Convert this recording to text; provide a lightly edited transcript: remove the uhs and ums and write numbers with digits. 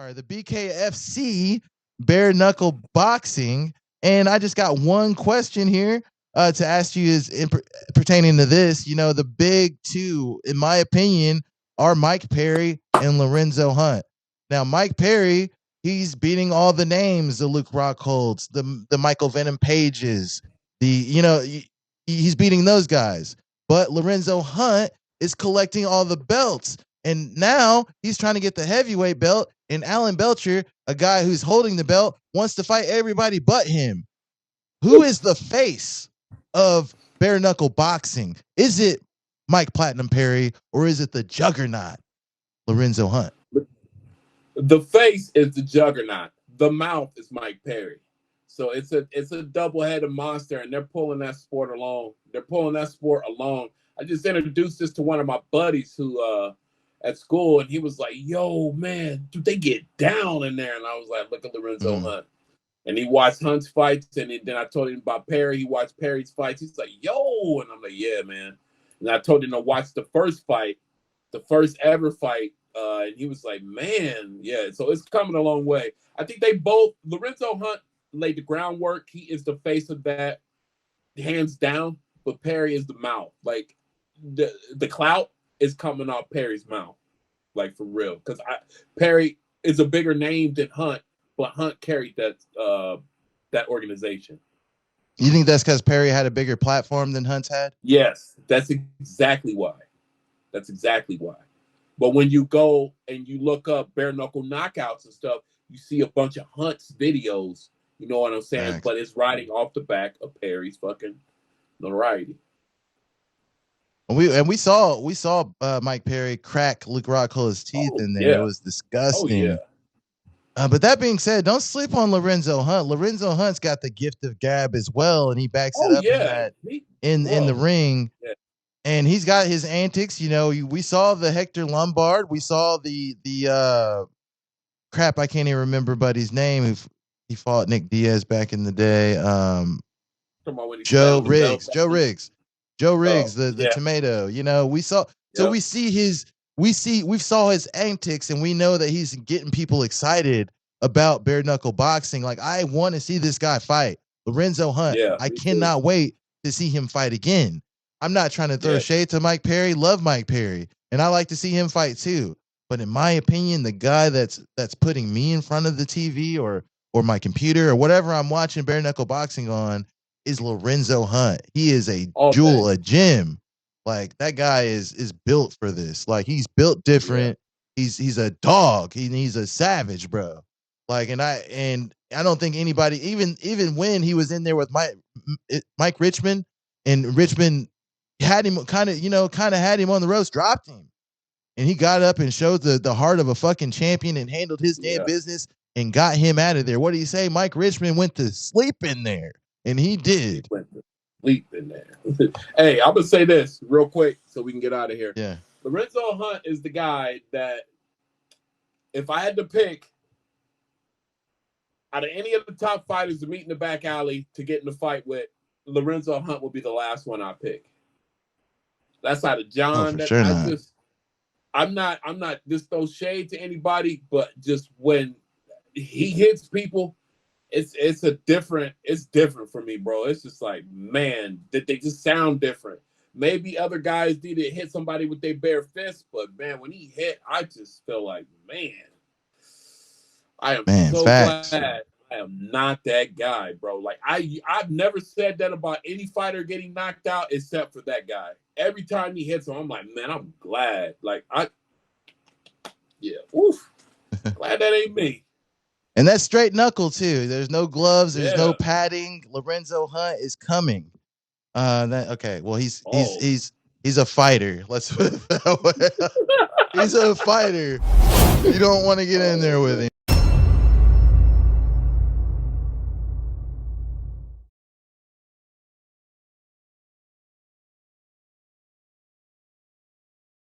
sorry, the BKFC bare knuckle boxing. And I just got one question here to ask you pertaining to this. You know, the big two, in my opinion, are Mike Perry and Lorenzo Hunt. Now, Mike Perry, he's beating all the names, the Luke Rockholds, the Michael Venom Pages, he's beating those guys. But Lorenzo Hunt is collecting all the belts. And now he's trying to get the heavyweight belt. And Alan Belcher, a guy who's holding the belt, wants to fight everybody but him. Who is the face of bare knuckle boxing? Is it Mike Platinum Perry or is it the juggernaut, Lorenzo Hunt? The face is the juggernaut. The mouth is Mike Perry. So it's a double-headed monster, and they're pulling that sport along. I just introduced this to one of my buddies who at school, and he was like, yo, man, dude, they get down in there. And I was like, look at Lorenzo Hunt. And he watched Hunt's fights, and then I told him about Perry. He watched Perry's fights. He's like, yo. And I'm like, yeah, man. And I told him to watch the first fight, the first ever fight. And he was like, man, yeah. So it's coming a long way. I think Lorenzo Hunt laid the groundwork. He is the face of that, hands down. But Perry is the mouth. Like, the clout is coming off Perry's mouth, like for real. Because Perry is a bigger name than Hunt, but Hunt carried that organization. You think that's because Perry had a bigger platform than Hunt's had? Yes, that's exactly why. But when you go and you look up bare knuckle knockouts and stuff, you see a bunch of Hunt's videos. You know what I'm saying? Thanks. But it's riding off the back of Perry's fucking notoriety. We saw Mike Perry crack Luke Rockhold's teeth in there. Yeah. It was disgusting. Oh, yeah. But that being said, don't sleep on Lorenzo Hunt. Lorenzo Hunt's got the gift of gab as well, and he backs it up in the ring. Yeah. And he's got his antics. You know, we saw the Hector Lombard. We saw the crap. I can't even remember buddy's name. He fought Nick Diaz back in the day. Joe Riggs, the tomato. You know, we saw. So we saw his antics, and we know that he's getting people excited about bare knuckle boxing. Like, I want to see this guy fight Lorenzo Hunt. Yeah, I cannot wait to see him fight again. I'm not trying to throw shade to Mike Perry. Love Mike Perry, and I like to see him fight too. But in my opinion, the guy that's putting me in front of the TV or my computer or whatever I'm watching bare knuckle boxing on is Lorenzo Hunt. He is a jewel, a gem. Like, that guy is built for this. Like, he's built different. Yeah. He's a dog. He's a savage, bro. Like, and I don't think anybody, even when he was in there with Mike Richmond, and Richmond had him kind of had him on the ropes, dropped him, and he got up and showed the heart of a fucking champion and handled his damn business and got him out of there. What do you say? Mike Richmond went to sleep in there, and he did. He went to sleep in there. Hey, I'm gonna say this real quick so we can get out of here. Yeah, Lorenzo Hunt is the guy that, if I had to pick out of any of the top fighters to meet in the back alley to get in the fight with, Lorenzo Hunt would be the last one I pick. That's out of John. I'm not just throw shade to anybody, but just when he hits people, it's different for me, bro. It's just like, man, that they just sound different. Maybe other guys need to hit somebody with their bare fist, but man, when he hit, I just feel like, man, I am glad I am not that guy, bro. Like, I've never said that about any fighter getting knocked out except for that guy. Every time he hits him, I'm like, man, I'm glad. Like, glad that ain't me. And that's straight knuckle too. There's no gloves. There's no padding. Lorenzo Hunt is coming. Well, he's a fighter. Let's put it that way. He's a fighter. You don't want to get in there with him.